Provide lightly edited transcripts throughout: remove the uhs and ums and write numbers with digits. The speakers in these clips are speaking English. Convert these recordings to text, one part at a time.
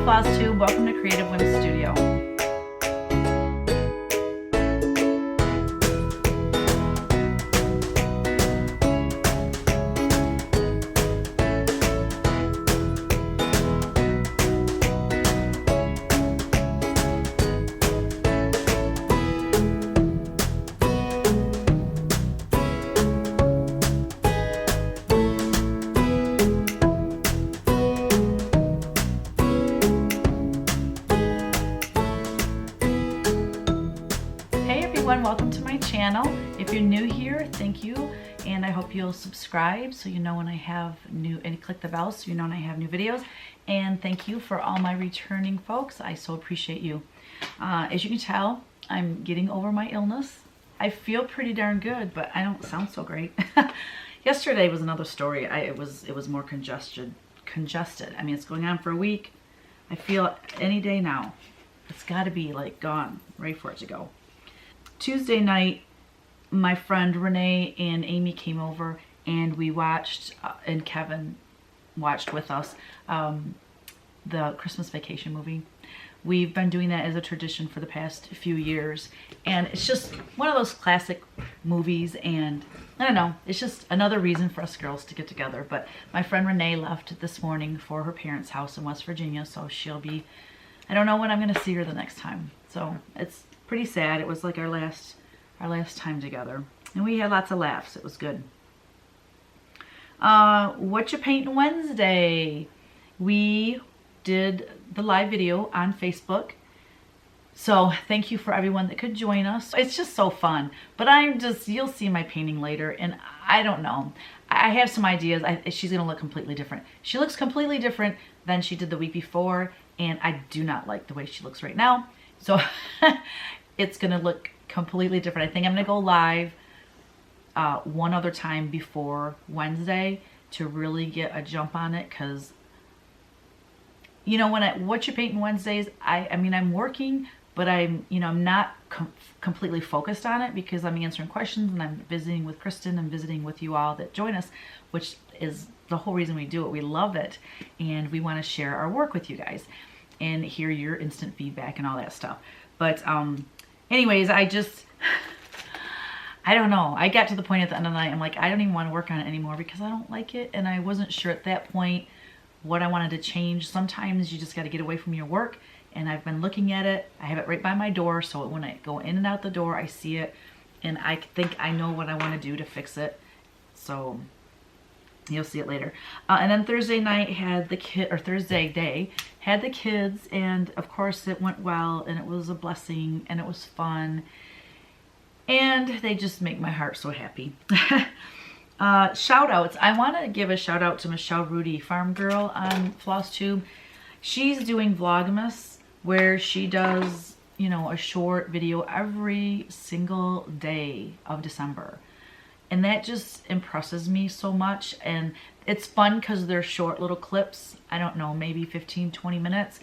Flosstube. Welcome to Creative Whims Studio. Welcome to my channel. If you're new here, thank you, and I hope you'll subscribe so you know when I have new, and click the bell so you know when I have new videos. And thank you for all my returning folks. I so appreciate you. As you can tell, I'm getting over my illness. I feel pretty darn good, but I don't sound so great. Yesterday was another story. It was more congested. I mean, it's going on for a week. I feel any day now. It's got to be like gone, ready for it to go. Tuesday night, my friend Renee and Amy came over and we watched, and Kevin watched with us, the Christmas Vacation movie. We've been doing that as a tradition for the past few years, and it's just one of those classic movies, and I don't know, it's just another reason for us girls to get together. But my friend Renee left this morning for her parents' house in West Virginia, so she'll be, I don't know when I'm going to see her the next time. So it's pretty sad. It was like our last time together, and we had lots of laughs. It was good. What You Paintin' Wednesday? We did the live video on Facebook, so thank you for everyone that could join us. It's just so fun, but you'll see my painting later, and I don't know, I have some ideas. She's gonna look completely different. She looks completely different than she did the week before, and I do not like the way she looks right now. So it's gonna look completely different. I think I'm gonna go live one other time before Wednesday to really get a jump on it, because you know, What You Paintin' Wednesdays, I mean, I'm working, but I'm not completely focused on it, because I'm answering questions and I'm visiting with Kristen and visiting with you all that join us, which is the whole reason we do it. We love it, and we want to share our work with you guys and hear your instant feedback and all that stuff. But anyways, I don't know. I got to the point at the end of the night, I'm like, I don't even want to work on it anymore because I don't like it, and I wasn't sure at that point what I wanted to change. Sometimes you just got to get away from your work, and I've been looking at it. I have it right by my door, so when I go in and out the door, I see it, and I think I know what I want to do to fix it. So you'll see it later. And then Thursday night had Thursday day had the kids, and of course it went well, and it was a blessing, and it was fun, and they just make my heart so happy. Shout outs. I want to give a shout out to Michelle Ruedy, Farmgirl on Flosstube. She's doing Vlogmas, where she does, you know, a short video every single day of December. And that just impresses me so much, and it's fun because they're short little clips. I don't know, maybe 15-20 minutes,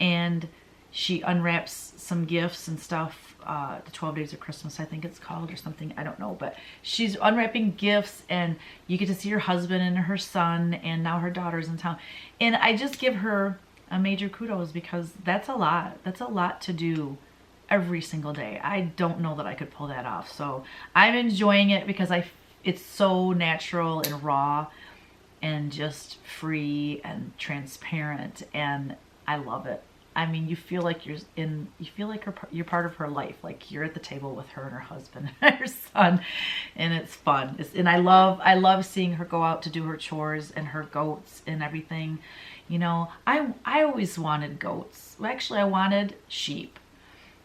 and she unwraps some gifts and stuff. The 12 Days of Christmas, I think it's called, or something, I don't know, but she's unwrapping gifts, and you get to see her husband and her son, and now her daughter's in town, and I just give her a major kudos, because that's a lot to do every single day. I don't know that I could pull that off, so I'm enjoying it because it's so natural and raw and just free and transparent, and I love it. I mean, you feel like you're part of her life, like you're at the table with her and her husband and her son, and it's fun. And I love seeing her go out to do her chores and her goats and everything. You know, I always wanted goats. Well, actually, I wanted sheep.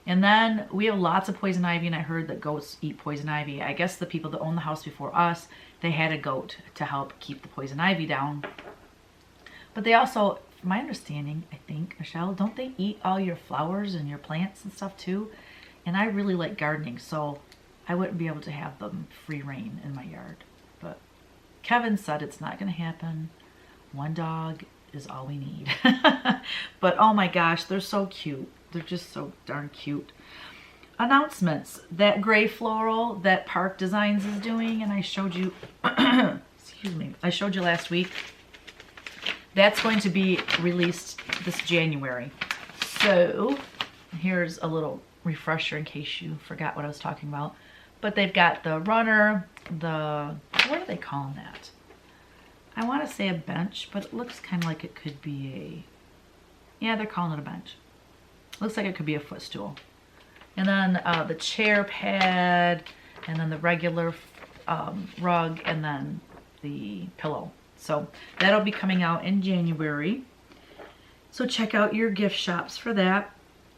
And then we have lots of poison ivy, and I heard that goats eat poison ivy. I guess the people that owned the house before us, they had a goat to help keep the poison ivy down. But they also, from my understanding, I think, Michelle, don't they eat all your flowers and your plants and stuff too? And I really like gardening, so I wouldn't be able to have them free reign in my yard. But Kevin said it's not going to happen. One dog is all we need. But oh my gosh, they're so cute. They're just so darn cute. Announcements. That gray floral that Park Designs is doing, and I showed you, excuse me, I showed you last week. That's going to be released this January. So here's a little refresher in case you forgot what I was talking about. But they've got the runner, what are they calling that? I want to say a bench, but it looks kind of like it could be yeah, they're calling it a bench. Looks like it could be a footstool. And then the chair pad, and then the regular rug, and then the pillow. So that'll be coming out in January. So check out your gift shops for that.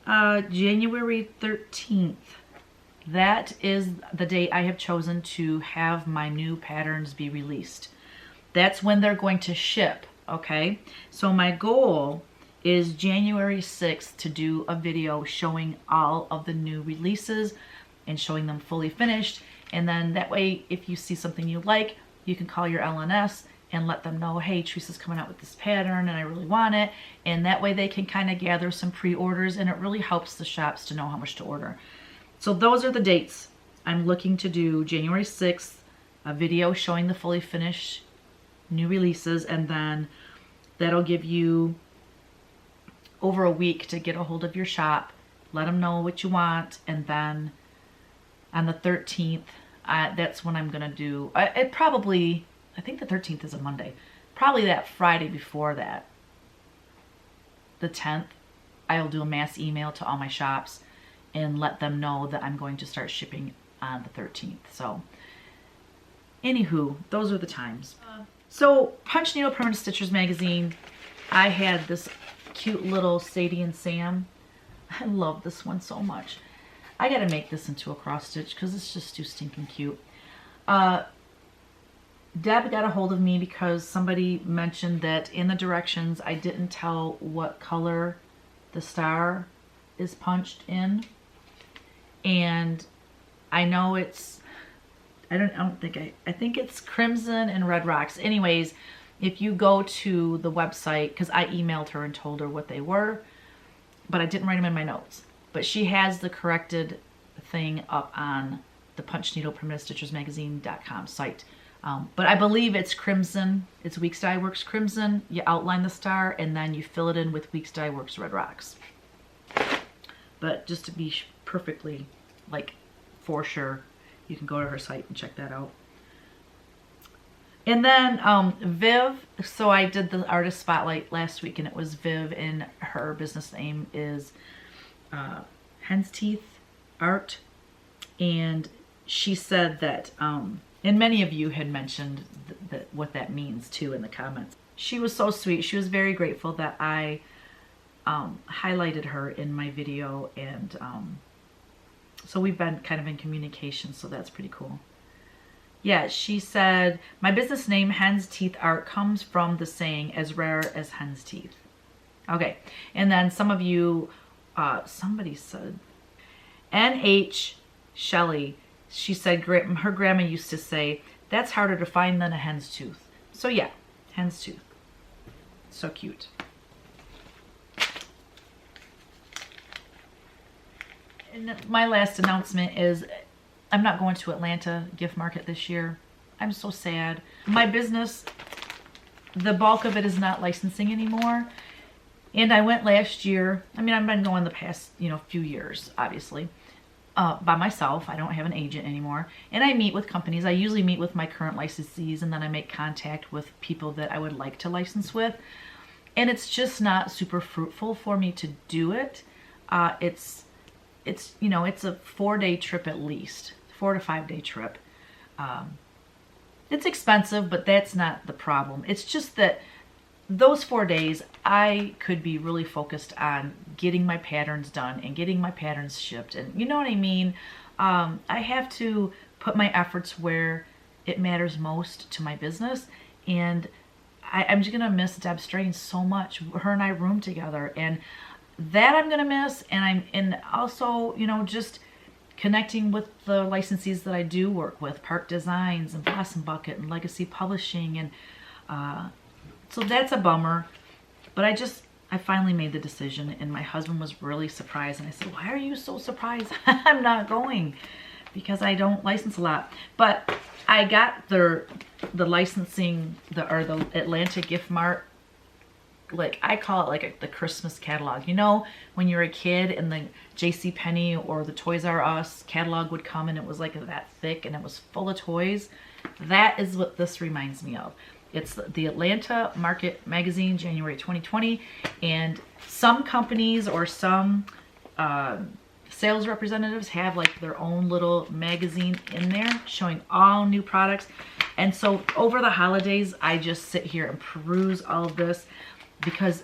January 13th. That is the date I have chosen to have my new patterns be released. That's when they're going to ship, okay? So my goal is January 6th to do a video showing all of the new releases and showing them fully finished. And then that way, if you see something you like, you can call your LNS and let them know, hey, Teresa's coming out with this pattern and I really want it. And that way they can kind of gather some pre-orders, and it really helps the shops to know how much to order. So those are the dates. I'm looking to do January 6th, a video showing the fully finished new releases, and then that'll give you over a week to get a hold of your shop, let them know what you want, and then on the 13th, that's when I'm gonna do, I think the 13th is a Monday, probably that Friday before that, the 10th, I'll do a mass email to all my shops and let them know that I'm going to start shipping on the 13th. So anywho, those are the times. So Punchneedle Permanent Stitchers magazine, I had this cute little SADIE SAM. I love this one so much. I gotta make this into a cross stitch because it's just too stinking cute. Deb got a hold of me because somebody mentioned that in the directions I didn't tell what color the star is punched in, and I know it's, I think it's crimson and red rocks. Anyways, if you go to the website, because I emailed her and told her what they were, but I didn't write them in my notes. But she has the corrected thing up on the PunchneedlePermanentStitchersMagazine.com site. But I believe it's crimson. It's Weeks Dye Works crimson. You outline the star and then you fill it in with Weeks Dye Works red rocks. But just to be perfectly, like, for sure, you can go to her site and check that out. And then Viv, so I did the artist spotlight last week and it was Viv, and her business name is Hen's Teeth Art. And she said that, and many of you had mentioned what that means too in the comments. She was so sweet. She was very grateful that I highlighted her in my video, and so we've been kind of in communication, so that's pretty cool. Yeah, she said, my business name, Hen's Teeth Art, comes from the saying, as rare as hen's teeth. Okay, and then some of you, somebody said, N.H. Shelley, she said her grandma used to say, that's harder to find than a hen's tooth. So yeah, hen's tooth. So cute. And my last announcement is I'm not going to Atlanta gift market this year. I'm so sad. My business, the bulk of it is not licensing anymore. And I went last year. I mean, I've been going the past, few years, obviously, by myself. I don't have an agent anymore. And I meet with companies. I usually meet with my current licensees, and then I make contact with people that I would like to license with. And it's just not super fruitful for me to do it. It's a 4-day trip at least, 4 to 5 day trip. It's expensive, but that's not the problem. It's just that those 4 days, I could be really focused on getting my patterns done and getting my patterns shipped. And you know what I mean? I have to put my efforts where it matters most to my business. And I'm just gonna miss Deb Strain so much. Her and I room together, and that I'm gonna miss. And also, just connecting with the licensees that I do work with, Park Designs and Blossom Bucket and Legacy Publishing, and so that's a bummer. But I finally made the decision, and my husband was really surprised, and I said, why are you so surprised I'm not going? Because I don't license a lot. But I got the licensing, the Atlanta Gift Mart like, I call it like the Christmas catalog. You know, when you're a kid and the JCPenney or the Toys R Us catalog would come and it was like that thick and it was full of toys? That is what this reminds me of. It's the Atlanta Market Magazine, January 2020, and some companies or some sales representatives have like their own little magazine in there showing all new products. And so over the holidays, I just sit here and peruse all of this because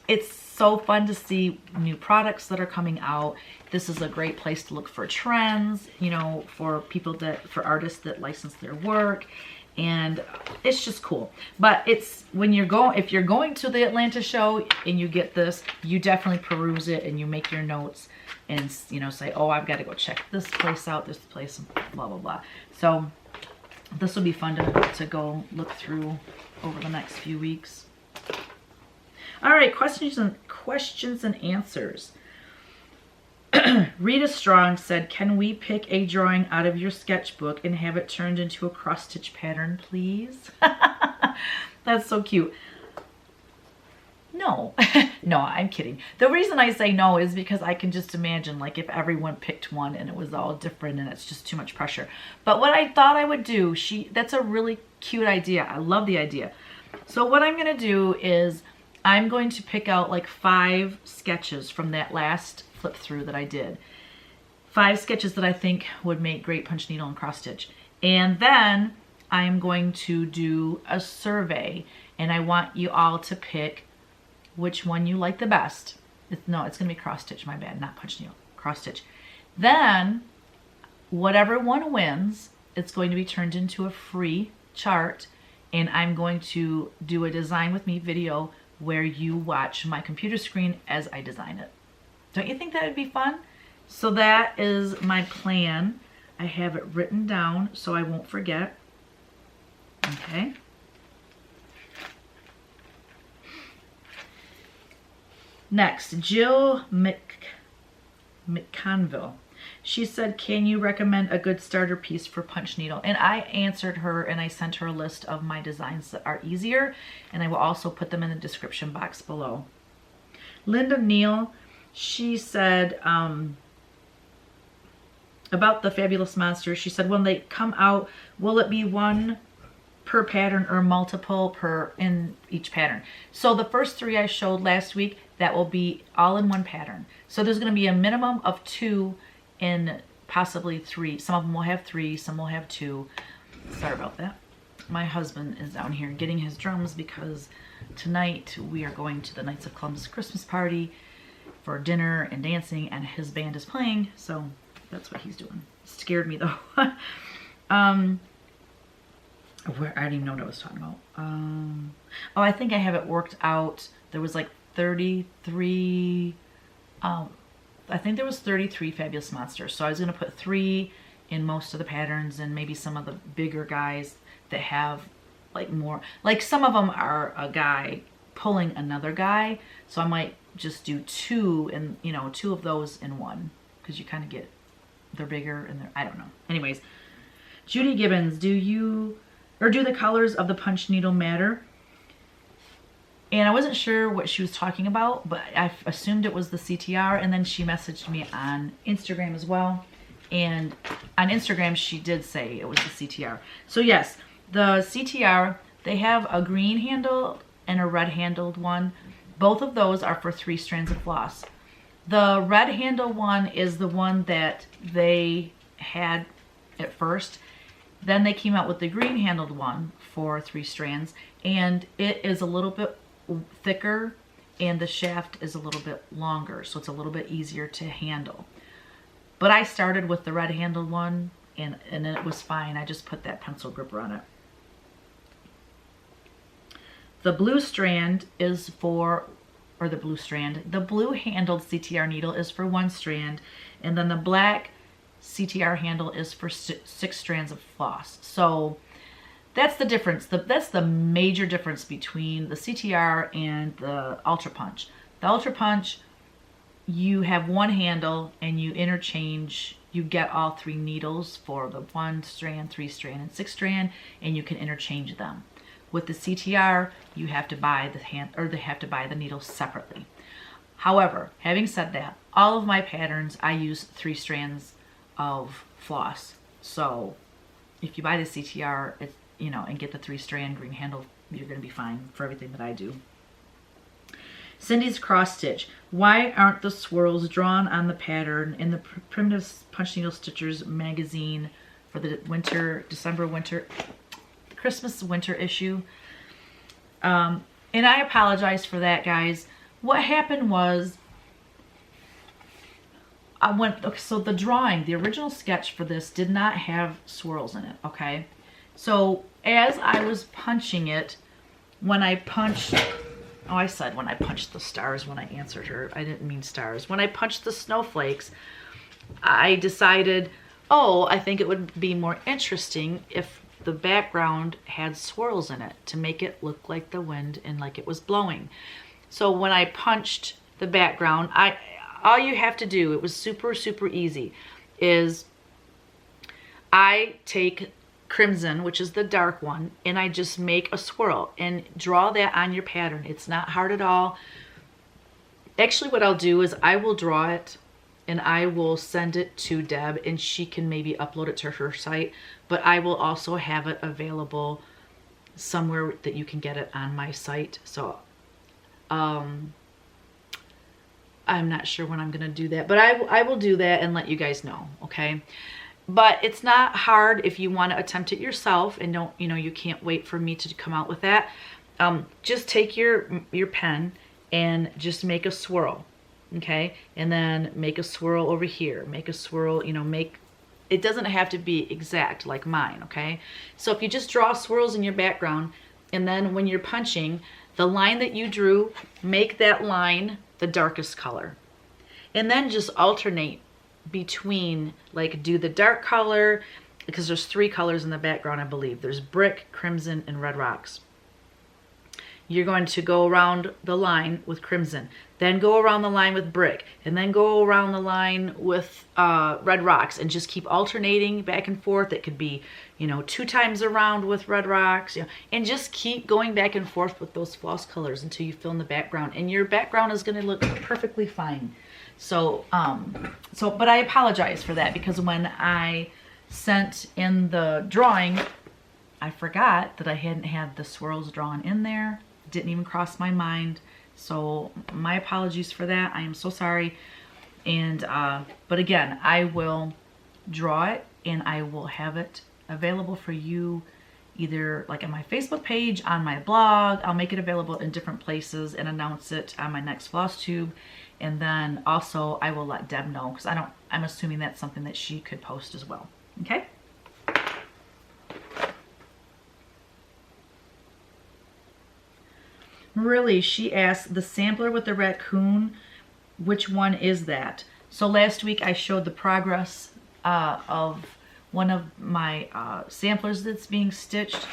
it's so fun to see new products that are coming out. This is a great place to look for trends, you know, for people that, for artists that license their work. And it's just cool. But it's when you're going, if you're going to the Atlanta show and you get this, you definitely peruse it and you make your notes and, you know, say, oh, I've got to go check this place out, this place, blah, blah, blah. So this will be fun to go look through over the next few weeks. All right, questions and answers. Rita Strong said, can we pick a drawing out of your sketchbook and have it turned into a cross stitch pattern, please? That's so cute. No, no, I'm kidding. The reason I say no is because I can just imagine like if everyone picked one and it was all different and it's just too much pressure. But what I thought I would do, that's a really cute idea. I love the idea. So what I'm going to do is I'm going to pick out like 5 sketches from that last flip through that I did. 5 sketches that I think would make great punch needle and cross stitch. And then I'm going to do a survey and I want you all to pick which one you like the best. No, it's going to be cross stitch, my bad, not punch needle, cross stitch. Then whatever one wins, it's going to be turned into a free chart and I'm going to do a design with me video where you watch my computer screen as I design it. Don't you think that would be fun? So that is my plan. I have it written down so I won't forget. Okay. Next, Jill McConville. She said, can you recommend a good starter piece for punch needle? And I answered her and I sent her a list of my designs that are easier, and I will also put them in the description box below. Linda Neal, she said about the Fabulous Monsters, she said, when they come out, will it be one per pattern or multiple per in each pattern? So the first 3 I showed last week, that will be all in one pattern. So there's going to be a minimum of 2 and possibly 3. Some of them will have 3, some will have 2. Sorry about that. My husband is down here getting his drums because tonight we are going to the Knights of Columbus Christmas party for dinner and dancing, and his band is playing, so that's what he's doing. It scared me though. I don't even know what I was talking about. Oh, I think I have it worked out. There was like 33, I think there was 33 Fabulous Monsters. So I was going to put 3 in most of the patterns and maybe some of the bigger guys that have like more, like some of them are a guy pulling another guy. So I might just do 2 and, you know, 2 of those in one, because you kind of get, they're bigger and they're, I don't know. Anyways, Judy Gibbons, do the colors of the punch needle matter? And I wasn't sure what she was talking about, but I assumed it was the CTR, and then she messaged me on Instagram as well. And on Instagram, she did say it was the CTR. So yes, the CTR, they have a green handle and a red handled one. Both of those are for 3 strands of floss. The red handle one is the one that they had at first. Then they came out with the green handled one for 3 strands, and it is a little bit thicker and the shaft is a little bit longer, so it's a little bit easier to handle. But I started with the red handled one and it was fine. I just put that pencil gripper on it. The blue strand is for, or the blue handled CTR needle is for 1 strand, and then the black CTR handle is for 6 strands of floss. So that's the difference. That's the major difference between the CTR and the Ultra Punch. The Ultra Punch, you have 1 handle and you interchange, you get all 3 needles for the 1 strand, 3 strand, and 6 strand, and you can interchange them. With the CTR, you have to buy they have to buy the needles separately. However, having said that, all of my patterns, I use 3 strands of floss. So if you buy the CTR, it's, you know, and get the 3-strand green handle, you're going to be fine for everything that I do. Cindy's cross stitch. Why aren't the swirls drawn on the pattern in the Primitive Punch Needle Stitchers magazine for the Christmas winter issue? And I apologize for that, guys. What happened was, so the drawing, the original sketch for this did not have swirls in it, okay? So as I was punching it, when I punched, oh, I said when I punched the stars when I answered her. I didn't mean stars. When I punched the snowflakes, I decided, oh, I think it would be more interesting if the background had swirls in it to make it look like the wind and like it was blowing. So when I punched the background, all you have to do, it was super, super easy, is I take crimson, which is the dark one, and I just make a swirl and draw that on your pattern. It's not hard at all. Actually, what I'll do is I will draw it and I will send it to Deb, and she can maybe upload it to her site, but I will also have it available somewhere that you can get it on my site. So I'm not sure when I'm gonna do that, but I will do that and let you guys know, okay? But it's not hard if you want to attempt it yourself and don't, you know, you can't wait for me to come out with that. Just take your pen and just make a swirl, okay? And then make a swirl over here, make a swirl, you know, it doesn't have to be exact like mine, okay? So if you just draw swirls in your background, and then when you're punching, the line that you drew, make that line the darkest color. And then just alternate between, like, do the dark color, because there's 3 colors in the background, I believe. There's brick, crimson, and red rocks. You're going to go around the line with crimson, then go around the line with brick, and then go around the line with red rocks, and just keep alternating back and forth. It could be, you know, 2 times around with red rocks, you know, and just keep going back and forth with those floss colors until you fill in the background, and your background is going to look perfectly fine. So, but I apologize for that, because when I sent in the drawing, I forgot that I hadn't had the swirls drawn in there. Didn't even cross my mind. So my apologies for that. I am so sorry. And, but again, I will draw it and I will have it available for you, either like on my Facebook page, on my blog. I'll make it available in different places and announce it on my next Flosstube. And then also I will let Deb know, because I'm assuming that's something that she could post as well. Okay? Really, she asked, the sampler with the raccoon, which one is that? So last week I showed the progress of one of my samplers that's being stitched,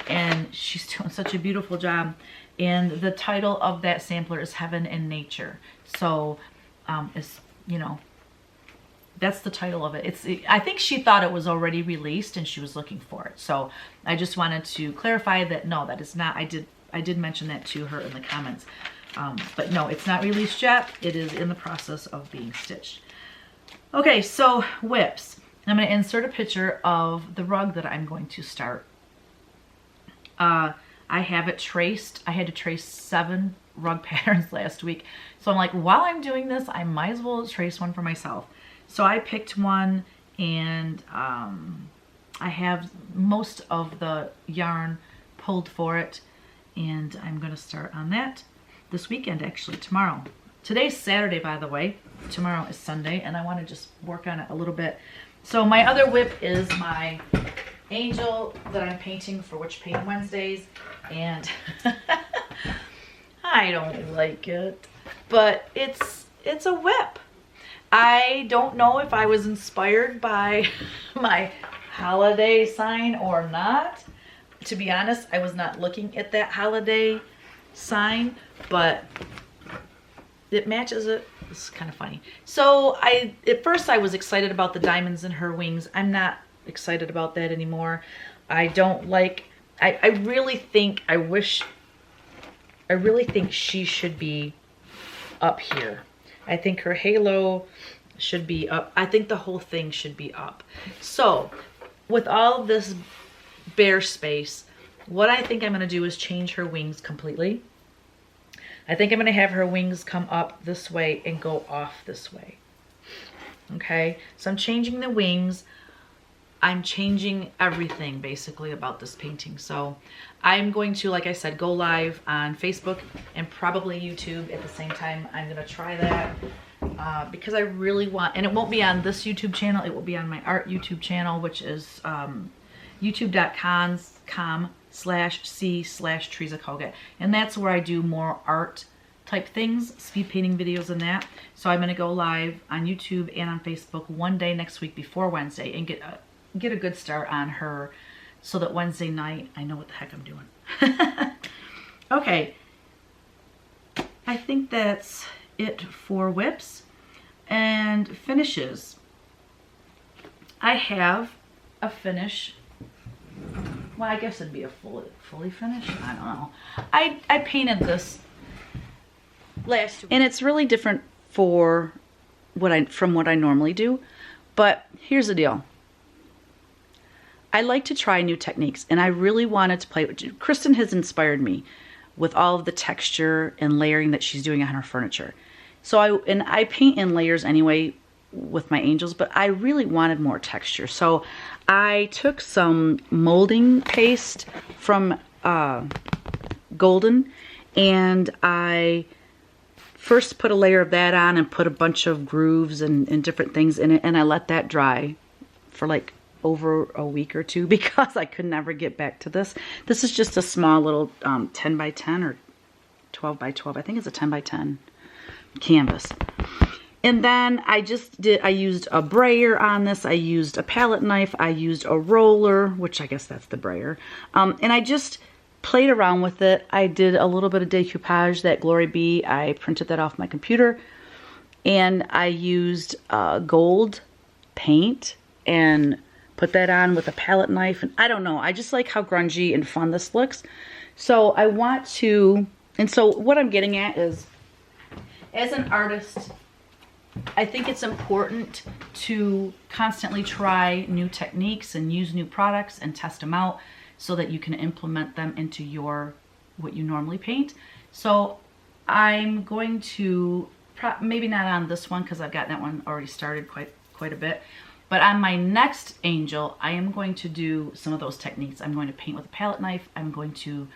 and she's doing such a beautiful job. And the title of that sampler is Heaven and Nature. So it's, you know, that's the title of it. I think she thought it was already released and she was looking for it. So I just wanted to clarify that no, that is not. I did mention that to her in the comments. But no, it's not released yet. It is in the process of being stitched. Okay, so whips. I'm going to insert a picture of the rug that I'm going to start. I have it traced. I had to trace 7 rug patterns last week. So I'm like, while I'm doing this, I might as well trace one for myself. So I picked one, and I have most of the yarn pulled for it. And I'm going to start on that this weekend, actually, tomorrow. Today's Saturday, by the way. Tomorrow is Sunday, and I want to just work on it a little bit. So my other whip is my angel that I'm painting for Witch Paint Wednesdays, and I don't like it, but it's a whip. I don't know if I was inspired by my holiday sign or not. To be honest, I was not looking at that holiday sign, but it matches it. It's kind of funny. So at first I was excited about the diamonds in her wings. I'm not excited about that anymore. I don't like I really think, I really think she should be up here. I think her halo should be up. I think the whole thing should be up. So with all this bare space, what I think I'm going to do is change her wings completely. I think I'm going to have her wings come up this way and go off this way. Okay, so I'm changing the wings. I'm changing everything basically about this painting. So I'm going to, like I said, go live on Facebook and probably YouTube at the same time. I'm going to try that because I really want, and it won't be on this YouTube channel. It will be on my art YouTube channel, which is youtube.com/c/Teresa Kogut. And that's where I do more art type things, speed painting videos and that. So I'm going to go live on YouTube and on Facebook one day next week before Wednesday and get a good start on her so that Wednesday night I know what the heck I'm doing. Okay, I think that's it for whips and finishes. I have a finish. Well, I guess it'd be a fully finished. I don't know. I painted this last week, and it's really different for from what I normally do. But here's the deal. I like to try new techniques, and I really wanted to play. Kristen has inspired me with all of the texture and layering that she's doing on her furniture. So I paint in layers anyway with my angels, but I really wanted more texture. So I took some molding paste from Golden, and I first put a layer of that on and put a bunch of grooves and different things in it, and I let that dry for like over a week or two because I could never get back to this. This is just a small little 10 by 10 or 12 by 12. I think it's a 10 by 10 canvas. And then I used a brayer on this. I used a palette knife. I used a roller, which I guess that's the brayer. And I just played around with it. I did a little bit of decoupage, that Glory Bee. I printed that off my computer. And I used gold paint and put that on with a palette knife. And I don't know, I just like how grungy and fun this looks. So I want to, and so what I'm getting at is, as an artist, I think it's important to constantly try new techniques and use new products and test them out so that you can implement them into what you normally paint. So I'm going to, maybe not on this one because I've got that one already started quite a bit, but on my next angel, I am going to do some of those techniques. I'm going to paint with a palette knife. I'm going to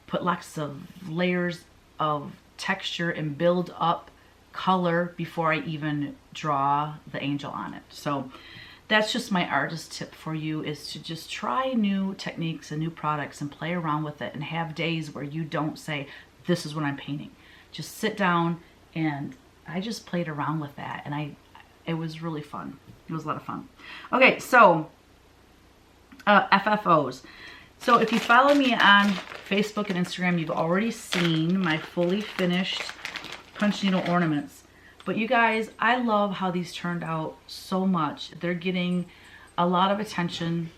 put lots of layers of texture and build up color before I even draw the angel on it. So that's just my artist tip for you, is to just try new techniques and new products and play around with it and have days where you don't say, this is what I'm painting. Just sit down, and I just played around with that, and it was really fun. It was a lot of fun. Okay, so FFOs. So if you follow me on Facebook and Instagram, you've already seen my fully finished Punchneedle ornaments. But you guys, I love how these turned out so much. They're getting a lot of attention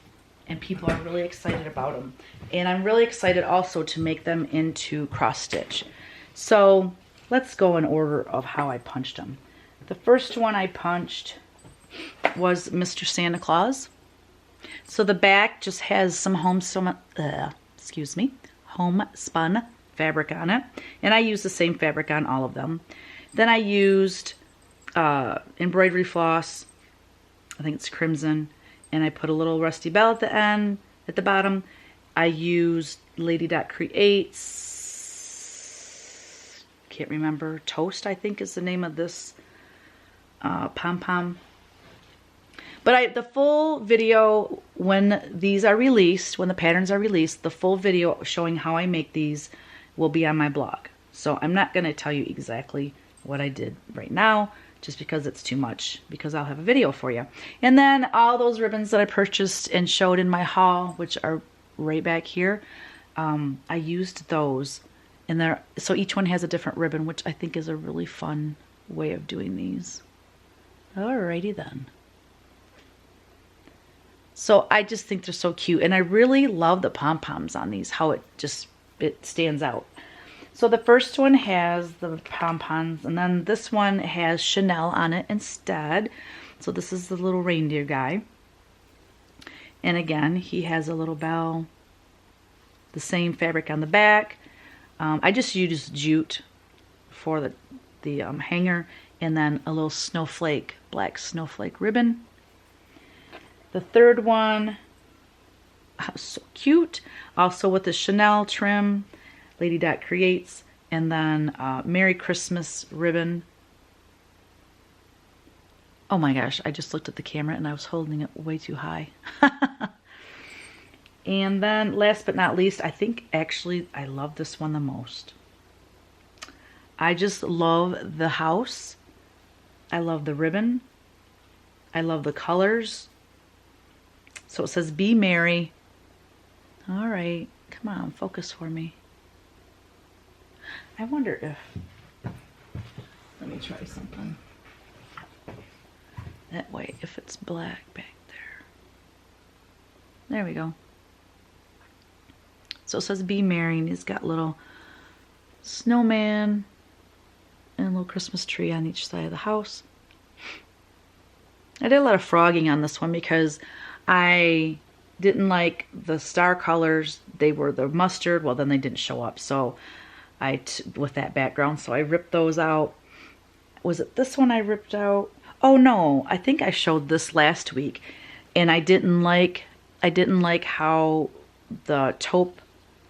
and people are really excited about them. And I'm really excited also to make them into cross stitch. So let's go in order of how I punched them. The first one I punched was Mr. Santa Claus. So the back just has some homespun fabric on it, and I used the same fabric on all of them. Then I used embroidery floss, I think it's crimson, and I put a little Rusty Bell at the end, at the bottom. I used Lady Dot Creates, can't remember, Toast I think is the name of this pom-pom. But the full video, when these are released, when the patterns are released, the full video showing how I make these will be on my blog. So I'm not going to tell you exactly what I did right now, just because it's too much, because I'll have a video for you. And then all those ribbons that I purchased and showed in my haul, which are right back here, I used those. And so each one has a different ribbon, which I think is a really fun way of doing these. Alrighty then. So I just think they're so cute. And I really love the pom-poms on these, how it stands out. So the first one has the pom-poms, and then this one has Chanel on it instead. So this is the little reindeer guy. And again, he has a little bell, the same fabric on the back. I just used jute for the hanger, and then a little snowflake, black snowflake ribbon. The third one, so cute, also with the Chanel trim, Lady Dot Creates, and then Merry Christmas ribbon. Oh my gosh, I just looked at the camera and I was holding it way too high. And then last but not least, I think actually I love this one the most. I just love the house. I love the ribbon. I love the colors. So it says Be Merry. All right, come on, focus for me. I wonder if, let me try something. That way, if it's black back there. There we go. So it says Be Merry, and he's got little snowman and a little Christmas tree on each side of the house. I did a lot of frogging on this one because I didn't like the star colors. They were the mustard. Well, then they didn't show up. So with that background, so I ripped those out. Was it this one I ripped out? Oh no, I think I showed this last week, and I didn't like how the taupe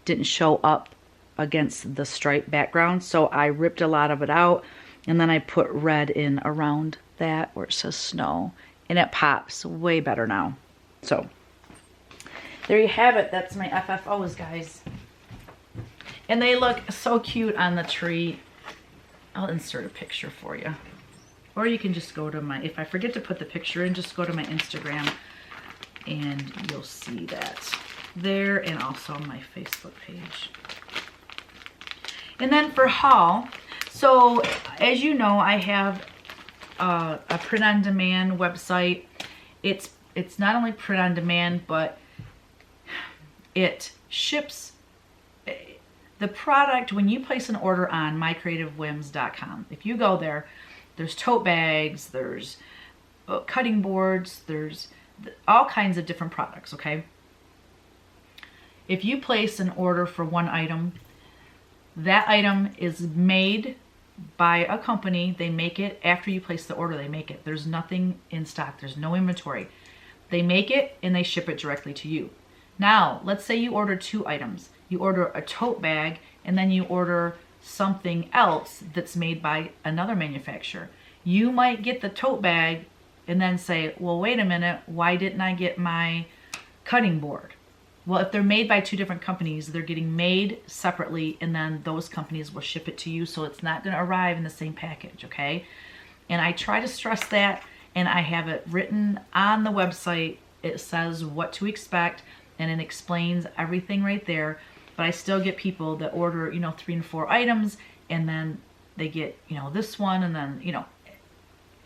didn't show up against the stripe background, so I ripped a lot of it out, and then I put red in around that where it says snow, and it pops way better now. So there you have it. That's my FFOs, guys. And they look so cute on the tree. I'll insert a picture for you. Or you can just go to my, if I forget to put the picture in, just go to my Instagram and you'll see that there, and also my Facebook page. And then for haul, so as you know, I have a print-on-demand website. It's not only print-on-demand, but it ships the product when you place an order on mycreativewhims.com. If you go there, there's tote bags, there's cutting boards, there's all kinds of different products, okay? If you place an order for one item, that item is made by a company. They make it after you place the order. They make it. There's nothing in stock. There's no inventory. They make it and they ship it directly to you. Now, let's say you order 2 items. You order a tote bag and then you order something else that's made by another manufacturer. You might get the tote bag and then say, well, wait a minute, why didn't I get my cutting board? Well, if they're made by 2 different companies, they're getting made separately, and then those companies will ship it to you, so it's not going to arrive in the same package, okay? And I try to stress that, and I have it written on the website. It says what to expect, and it explains everything right there. But I still get people that order, 3 and 4 items, and then they get, this one, and then,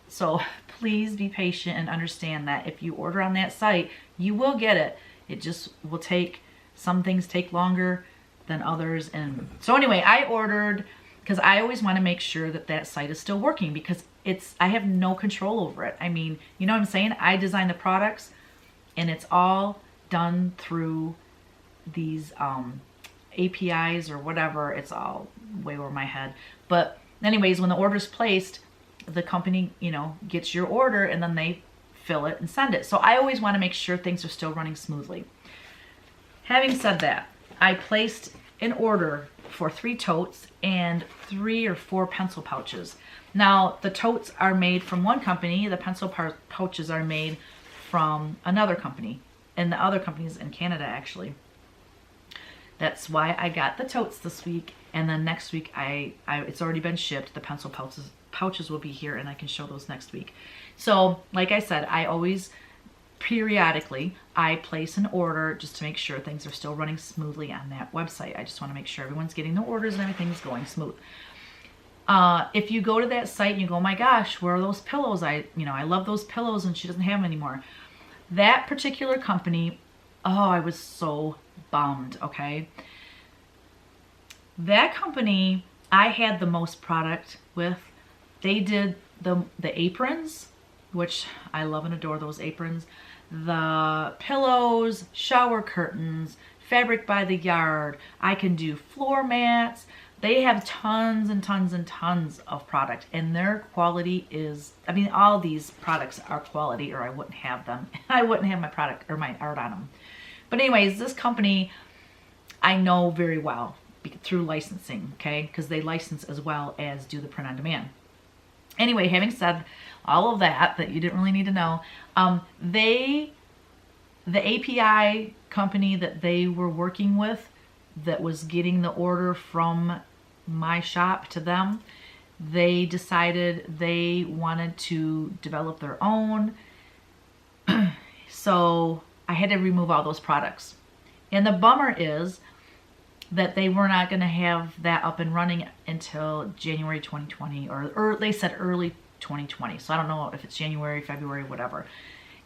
So please be patient and understand that if you order on that site, you will get it. It just will take, some things take longer than others. And so anyway, I ordered, because I always want to make sure that that site is still working, because I have no control over it. I mean, you know what I'm saying? I design the products, and it's all done through these APIs or whatever. It's all way over my head. But anyways, when the order's placed, the company, gets your order, and then they fill it and send it. So I always want to make sure things are still running smoothly. Having said that, I placed an order for 3 totes and 3 or 4 pencil pouches. Now, the totes are made from one company, the pencil pouches are made from another company, and the other company is in Canada, actually. That's why I got the totes this week, and then next week it's already been shipped. The pencil pouches will be here, and I can show those next week. So, like I said, I always periodically I place an order just to make sure things are still running smoothly on that website. I just want to make sure everyone's getting the orders and everything's going smooth. If you go to that site and you go, oh my gosh, where are those pillows? I love those pillows, and she doesn't have them anymore. that particular company, oh, I was so bummed, okay? That company, I had the most product with. They did the aprons, which I love and adore those aprons, the pillows, shower curtains, fabric by the yard. I can do floor mats. They have tons and tons and tons of product, and their quality is, I mean, all these products are quality, or I wouldn't have them. I wouldn't have my product or my art on them. But anyways, this company I know very well through licensing, okay? Because they license as well as do the print on demand. Anyway, having said all of that you didn't really need to know, the API company that they were working with that was getting the order from my shop to them, they decided they wanted to develop their own. So I had to remove all those products. And the bummer is that they were not going to have that up and running until January 2020, or they said early 2020. So I don't know if it's January, February, whatever.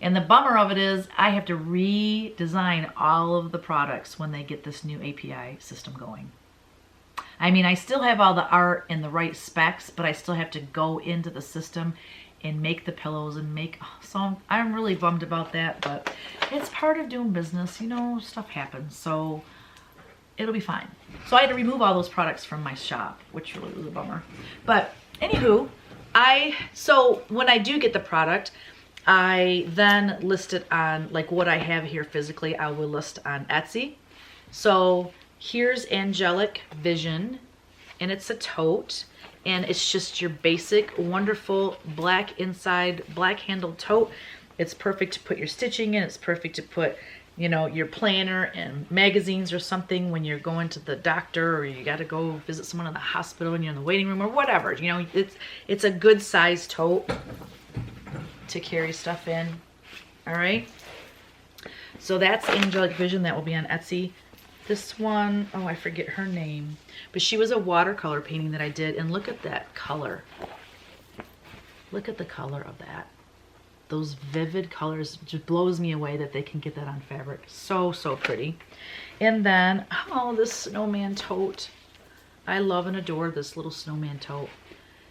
And the bummer of it is I have to redesign all of the products when they get this new API system going. I mean, I still have all the art and the right specs, but I still have to go into the system and make the pillows and make, so I'm really bummed about that, but it's part of doing business, you know, stuff happens, so it'll be fine. So I had to remove all those products from my shop, which really was a bummer. But anywho, so when I do get the product, I then list it on, like what I have here physically, I will list on Etsy. So here's Angelic Vision, and it's a tote, and it's just your basic, wonderful black inside, black handled tote. It's perfect to put your stitching in. It's perfect to put, you know, your planner and magazines or something when you're going to the doctor, or you got to go visit someone in the hospital and you're in the waiting room or whatever. You know, it's a good size tote to carry stuff in. All right. So that's Angelic Vision. That will be on Etsy. This one, oh, I forget her name, but she was a watercolor painting that I did, and look at that color. Look at the color of that. Those vivid colors just blows me away that they can get that on fabric. So, so pretty. And then, oh, this snowman tote. I love and adore this little snowman tote.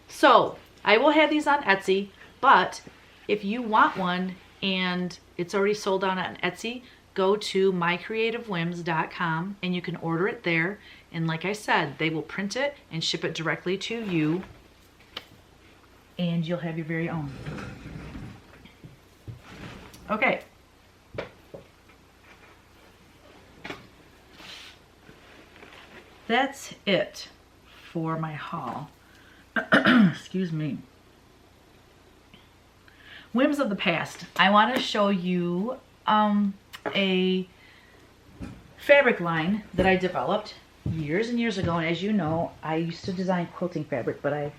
So I will have these on Etsy, but if you want one and it's already sold out on Etsy, go to mycreativewhims.com and you can order it there. And like I said, they will print it and ship it directly to you, and you'll have your very own. Okay. That's it for my haul. Excuse me. Whims of the past. I want to show you a fabric line that I developed years and years ago. And as you know, I used to design quilting fabric, but I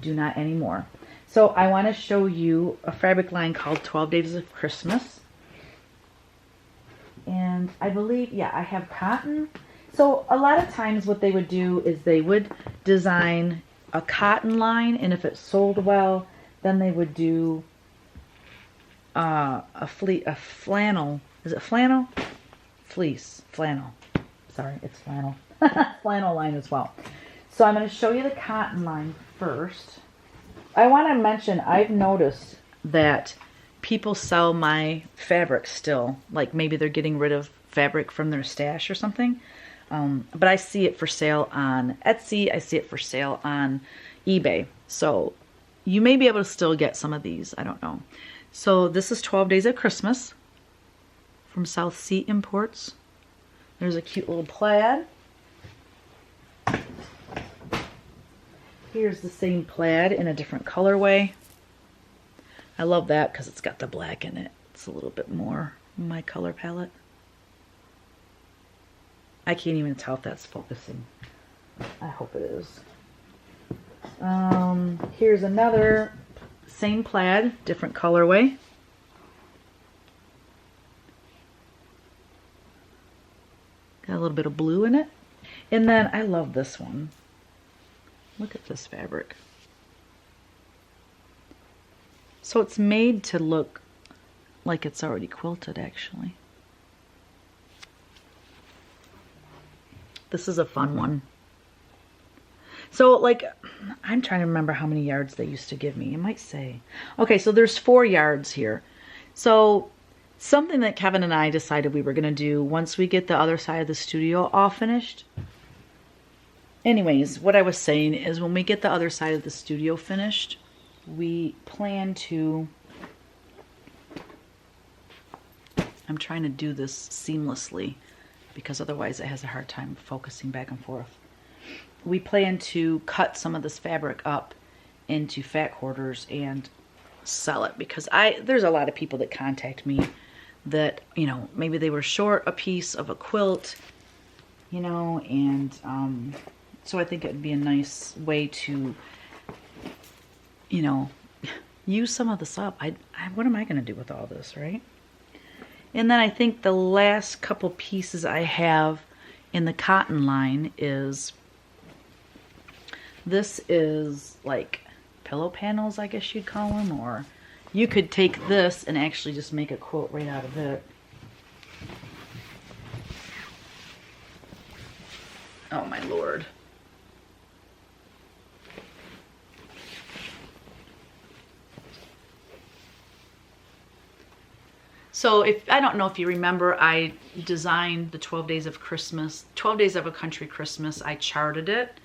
do not anymore. So I want to show you a fabric line called 12 Days of Christmas. And I believe, yeah, I have cotton. So a lot of times what they would do is they would design a cotton line, and if it sold well, then they would do a flannel. Is it flannel? Fleece. Flannel. Sorry, it's flannel. Flannel line as well. So I'm going to show you the cotton line first. I want to mention, I've noticed that people sell my fabric still. Like maybe they're getting rid of fabric from their stash or something. But I see it for sale on Etsy. I see it for sale on eBay. So you may be able to still get some of these. I don't know. So this is 12 Days of Christmas from South Sea Imports. There's a cute little plaid. Here's the same plaid in a different colorway. I love that because it's got the black in it. It's a little bit more my color palette. I can't even tell if that's focusing. I hope it is. Here's another same plaid, different colorway. Got a little bit of blue in it. And then I love this one. Look at this fabric. So it's made to look like it's already quilted actually. This is a fun one. So like, I'm trying to remember how many yards they used to give me. It might say. Okay, so there's 4 yards here. So something that Kevin and I decided we were going to do once we get the other side of the studio all finished. Anyways, what I was saying is when we get the other side of the studio finished, we plan to, I'm trying to do this seamlessly because otherwise it has a hard time focusing back and forth. We plan to cut some of this fabric up into fat quarters and sell it because there's a lot of people that contact me that, you know, maybe they were short a piece of a quilt, you know, and so I think it would be a nice way to, you know, use some of this up. What am I going to do with all this, right? And then I think the last couple pieces I have in the cotton line is, this is like pillow panels, I guess you'd call them, or you could take this and actually just make a quilt right out of it. Oh my Lord. So I don't know if you remember, I designed the 12 Days of Christmas, 12 Days of a Country Christmas. I charted it.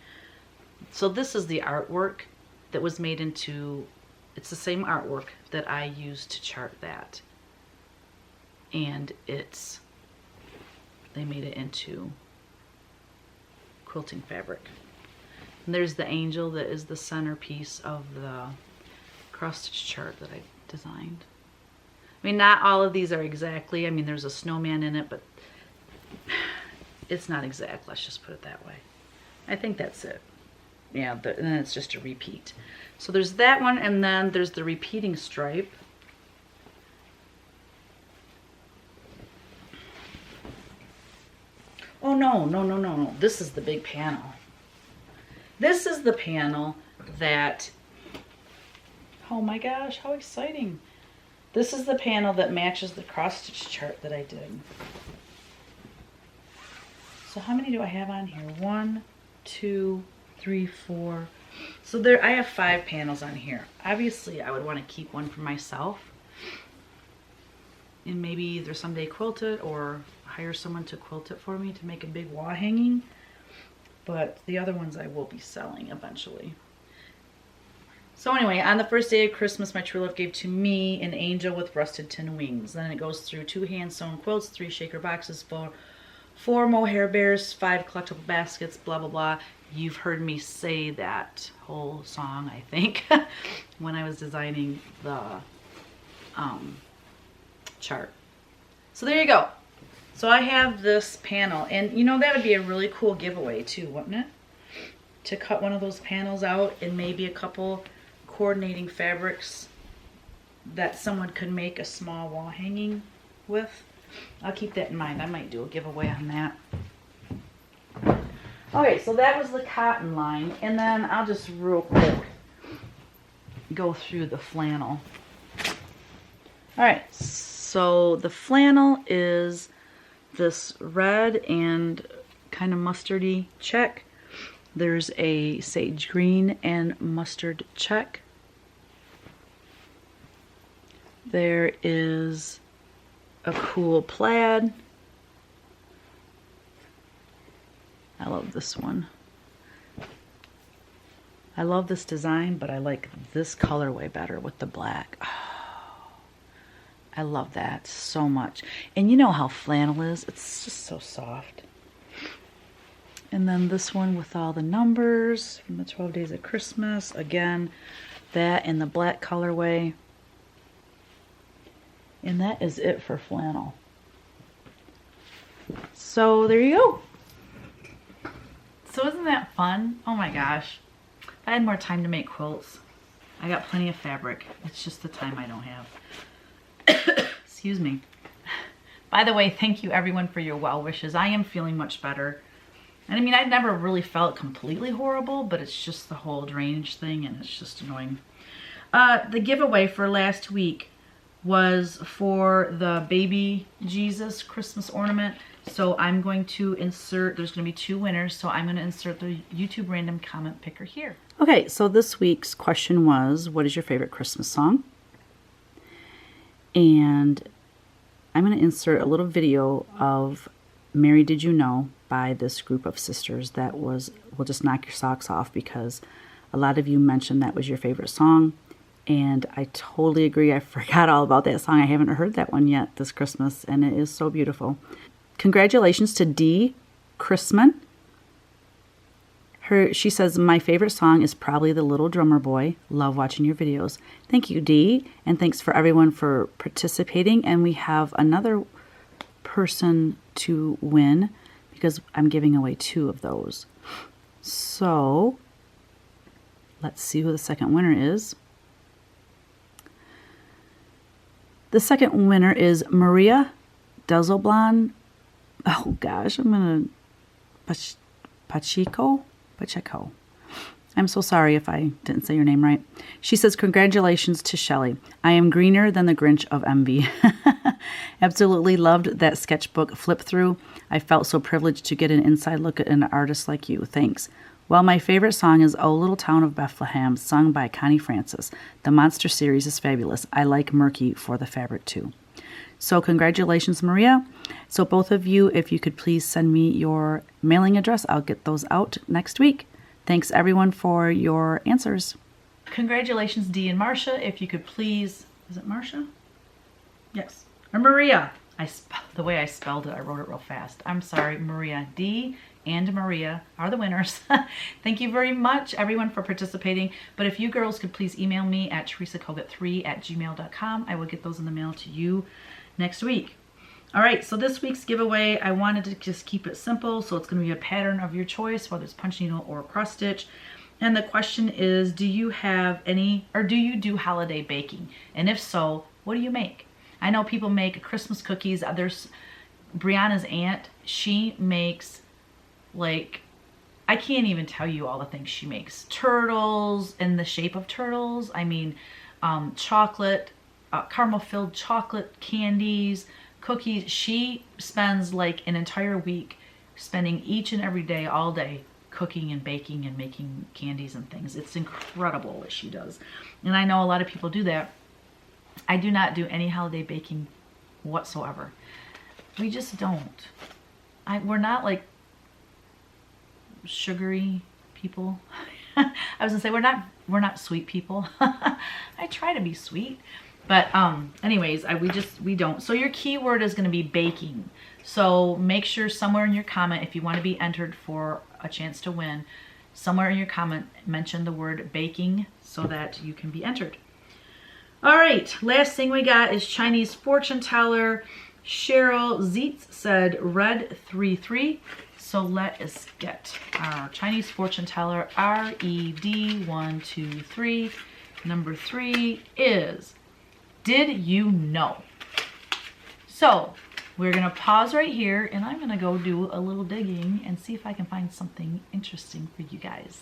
So this is the artwork that was made into, it's the same artwork that I used to chart that. And they made it into quilting fabric. And there's the angel that is the centerpiece of the cross-stitch chart that I designed. I mean, not all of these are exactly, I mean, there's a snowman in it, but it's not exact, let's just put it that way. I think that's it. Yeah, and then it's just a repeat. So there's that one, and then there's the repeating stripe. Oh, no. This is the big panel. This is the panel that, oh my gosh, how exciting. This is the panel that matches the cross-stitch chart that I did. So how many do I have on here? 1, 2, 3, 4. So I have 5 panels on here. Obviously, I would want to keep one for myself. And maybe either someday quilt it or hire someone to quilt it for me to make a big wall hanging. But the other ones I will be selling eventually. So anyway, on the first day of Christmas, my true love gave to me an angel with rusted tin wings. Then it goes through 2 hand-sewn quilts, 3 shaker boxes, 4 mohair bears, 5 collectible baskets, blah, blah, blah. You've heard me say that whole song, I think, when I was designing the chart. So there you go. So I have this panel, and you know, that would be a really cool giveaway too, wouldn't it? To cut one of those panels out and maybe a couple coordinating fabrics that someone could make a small wall hanging with. I'll keep that in mind. I might do a giveaway on that. Okay, so that was the cotton line, and then I'll just real quick go through the flannel. All right, so the flannel is this red and kind of mustardy check. There's a sage green and mustard check. There is a cool plaid. I love this one. I love this design, but I like this colorway better with the black. Oh, I love that so much. And you know how flannel is. It's just so soft. And then this one with all the numbers from the 12 Days of Christmas. Again, that in the black colorway. And that is it for flannel. So there you go. So isn't that fun? Oh my gosh. If I had more time to make quilts. I got plenty of fabric. It's just the time I don't have. Excuse me. By the way, thank you everyone for your well wishes. I am feeling much better. And I mean, I've never really felt completely horrible, but it's just the whole drainage thing, and it's just annoying. The giveaway for last week, was for the baby Jesus Christmas ornament. So I'm going to insert, there's going to be 2 winners, so I'm going to insert the YouTube random comment picker here. Okay, so this week's question was, what is your favorite Christmas song? And I'm going to insert a little video of Mary Did You Know by this group of sisters that will just knock your socks off, because a lot of you mentioned that was your favorite song. And I totally agree. I forgot all about that song. I haven't heard that one yet this Christmas, and it is so beautiful. Congratulations to Dee Chrisman. She says, my favorite song is probably The Little Drummer Boy. Love watching your videos. Thank you, Dee. And thanks for everyone for participating. And we have another person to win because I'm giving away 2 of those. So let's see who the second winner is. The second winner is Maria Dazelblan. Oh gosh, I'm going to... Pacheco? I'm so sorry if I didn't say your name right. She says, congratulations to Shelley. I am greener than the Grinch of envy. Absolutely loved that sketchbook flip through. I felt so privileged to get an inside look at an artist like you. Thanks. Well, my favorite song is O Little Town of Bethlehem, sung by Connie Francis. The Monster series is fabulous. I like Murky for the fabric too. So congratulations, Maria. So both of you, if you could please send me your mailing address, I'll get those out next week. Thanks everyone for your answers. Congratulations, Dee and Marcia. If you could please, is it Marcia? Yes, or Maria. The way I spelled it, I wrote it real fast. I'm sorry, Maria. Dee and Maria are the winners. Thank you very much, everyone, for participating. But if you girls could please email me at teresakogut3@gmail.com, I will get those in the mail to you next week. All right, so this week's giveaway, I wanted to just keep it simple. So it's going to be a pattern of your choice, whether it's punch needle or cross stitch. And the question is, do you have any, or do you do holiday baking? And if so, what do you make? I know people make Christmas cookies. There's Brianna's aunt. She makes, like, I can't even tell you all the things she makes. Turtles in the shape of turtles. I mean, chocolate, caramel-filled chocolate candies, cookies. She spends like an entire week spending each and every day, all day, cooking and baking and making candies and things. It's incredible what she does. And I know a lot of people do that. I do not do any holiday baking whatsoever. We just don't. We're not like sugary people. I was gonna say we're not sweet people. I try to be sweet. But anyways, we don't. So your keyword is going to be baking. So make sure somewhere in your comment, if you want to be entered for a chance to win, somewhere in your comment mention the word baking so that you can be entered. All right, last thing we got is Chinese fortune teller. Cheryl Zeitz said red 33. So let us get our Chinese fortune teller, RED 1 2 3. Number 3 is, did you know? So we're gonna pause right here and I'm gonna go do a little digging and see if I can find something interesting for you guys.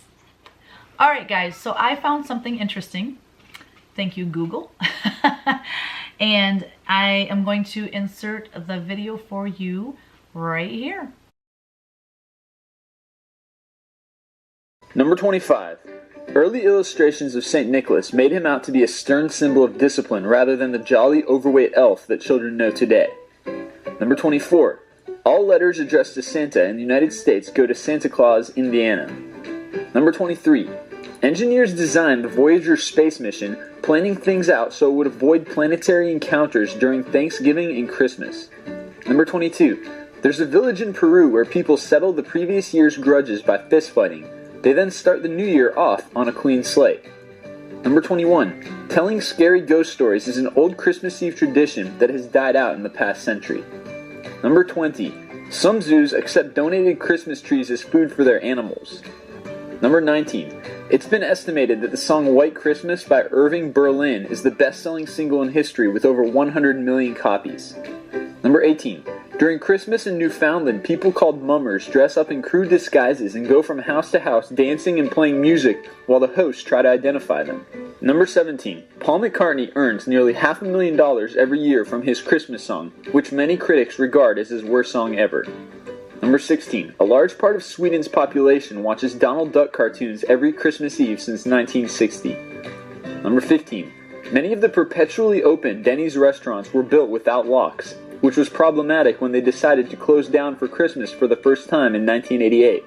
All right, guys, so I found something interesting. Thank you, Google. And I am going to insert the video for you right here. Number 25. Early illustrations of St. Nicholas made him out to be a stern symbol of discipline rather than the jolly, overweight elf that children know today. Number 24. All letters addressed to Santa in the United States go to Santa Claus, Indiana. Number 23. Engineers designed the Voyager space mission, planning things out so it would avoid planetary encounters during Thanksgiving and Christmas. Number 22. There's a village in Peru where people settle the previous year's grudges by fist fighting. They then start the new year off on a clean slate. Number 21. Telling scary ghost stories is an old Christmas Eve tradition that has died out in the past century. Number 20. Some zoos accept donated Christmas trees as food for their animals. Number 19. It's been estimated that the song White Christmas by Irving Berlin is the best-selling single in history with over 100 million copies. Number 18. During Christmas in Newfoundland, people called mummers dress up in crude disguises and go from house to house dancing and playing music while the hosts try to identify them. Number 17. Paul McCartney earns nearly $500,000 every year from his Christmas song, which many critics regard as his worst song ever. Number 16. A large part of Sweden's population watches Donald Duck cartoons every Christmas Eve since 1960. Number 15. Many of the perpetually open Denny's restaurants were built without locks, which was problematic when they decided to close down for Christmas for the first time in 1988.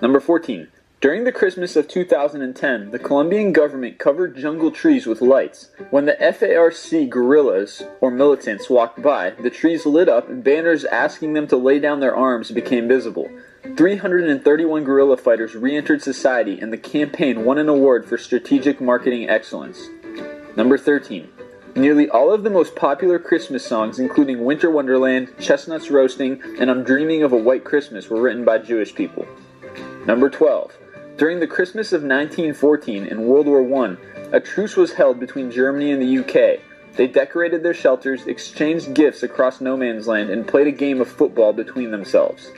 Number 14. During the Christmas of 2010, the Colombian government covered jungle trees with lights. When the FARC guerrillas, or militants, walked by, the trees lit up and banners asking them to lay down their arms became visible. 331 guerrilla fighters re-entered society, and the campaign won an award for strategic marketing excellence. Number 13. Nearly all of the most popular Christmas songs, including Winter Wonderland, Chestnuts Roasting, and I'm Dreaming of a White Christmas, were written by Jewish people. Number 12. During the Christmas of 1914 and World War I, a truce was held between Germany and the UK. They decorated their shelters, exchanged gifts across no man's land, and played a game of football between themselves.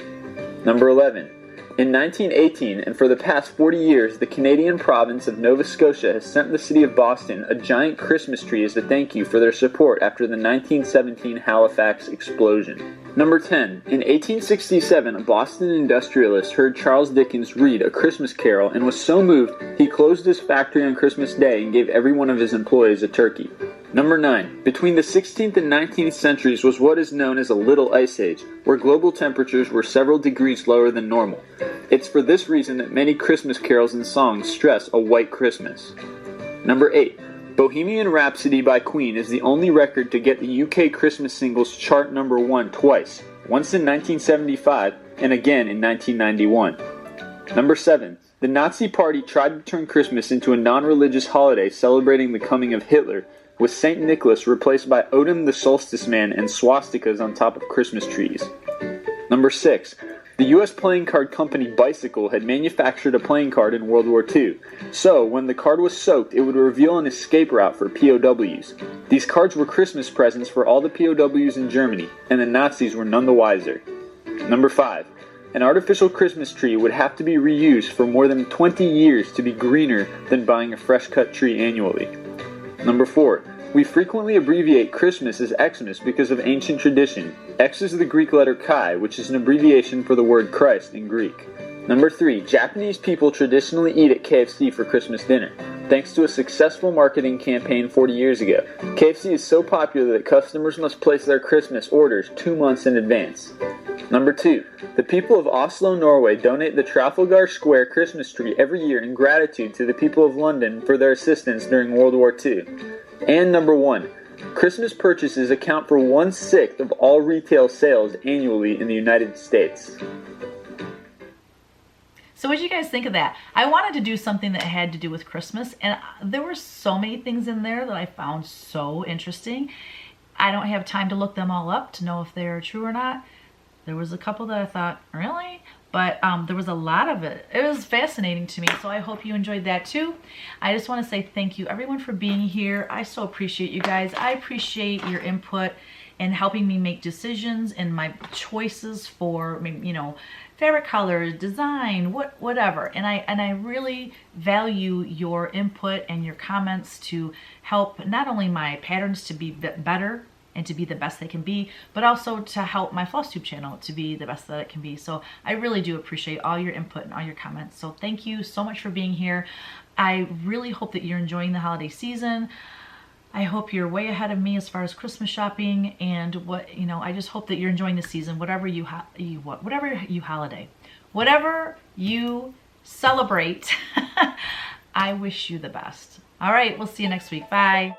Number 11. In 1918, and for the past 40 years, the Canadian province of Nova Scotia has sent the city of Boston a giant Christmas tree as a thank you for their support after the 1917 Halifax explosion. Number 10. In 1867, a Boston industrialist heard Charles Dickens read A Christmas Carol and was so moved he closed his factory on Christmas Day and gave every one of his employees a turkey. Number 9. Between the 16th and 19th centuries was what is known as a Little Ice Age, where global temperatures were several degrees lower than normal. It's for this reason that many Christmas carols and songs stress a white Christmas. Number 8. Bohemian Rhapsody by Queen is the only record to get the UK Christmas singles chart number 1 twice, once in 1975 and again in 1991. Number 7. The Nazi Party tried to turn Christmas into a non-religious holiday celebrating the coming of Hitler, with St. Nicholas replaced by Odin the Solstice Man and swastikas on top of Christmas trees. Number 6. The U.S. playing card company Bicycle had manufactured a playing card in World War II, so when the card was soaked, it would reveal an escape route for POWs. These cards were Christmas presents for all the POWs in Germany, and the Nazis were none the wiser. Number 5. An artificial Christmas tree would have to be reused for more than 20 years to be greener than buying a fresh-cut tree annually. Number 4. We frequently abbreviate Christmas as Xmas because of ancient tradition. X is the Greek letter chi, which is an abbreviation for the word Christ in Greek. Number 3. Japanese people traditionally eat at KFC for Christmas dinner. Thanks to a successful marketing campaign 40 years ago, KFC is so popular that customers must place their Christmas orders 2 months in advance. Number 2. The people of Oslo, Norway donate the Trafalgar Square Christmas tree every year in gratitude to the people of London for their assistance during World War II. And number 1. Christmas purchases account for 1/6 of all retail sales annually in the United States. So what did you guys think of that? I wanted to do something that had to do with Christmas, and there were so many things in there that I found so interesting. I don't have time to look them all up to know if they're true or not. There was a couple that I thought, really? But there was a lot of it. It was fascinating to me, so I hope you enjoyed that too. I just want to say thank you everyone for being here. I so appreciate you guys. I appreciate your input and helping me make decisions and my choices for, you know, fabric colors, design, whatever. And I really value your input and your comments to help not only my patterns to be better and to be the best they can be, but also to help my Flosstube channel to be the best that it can be. So I really do appreciate all your input and all your comments. So thank you so much for being here. I really hope that you're enjoying the holiday season. I hope you're way ahead of me as far as Christmas shopping, and I just hope that you're enjoying the season, whatever you holiday, whatever you celebrate. I wish you the best. All right, we'll see you next week. Bye.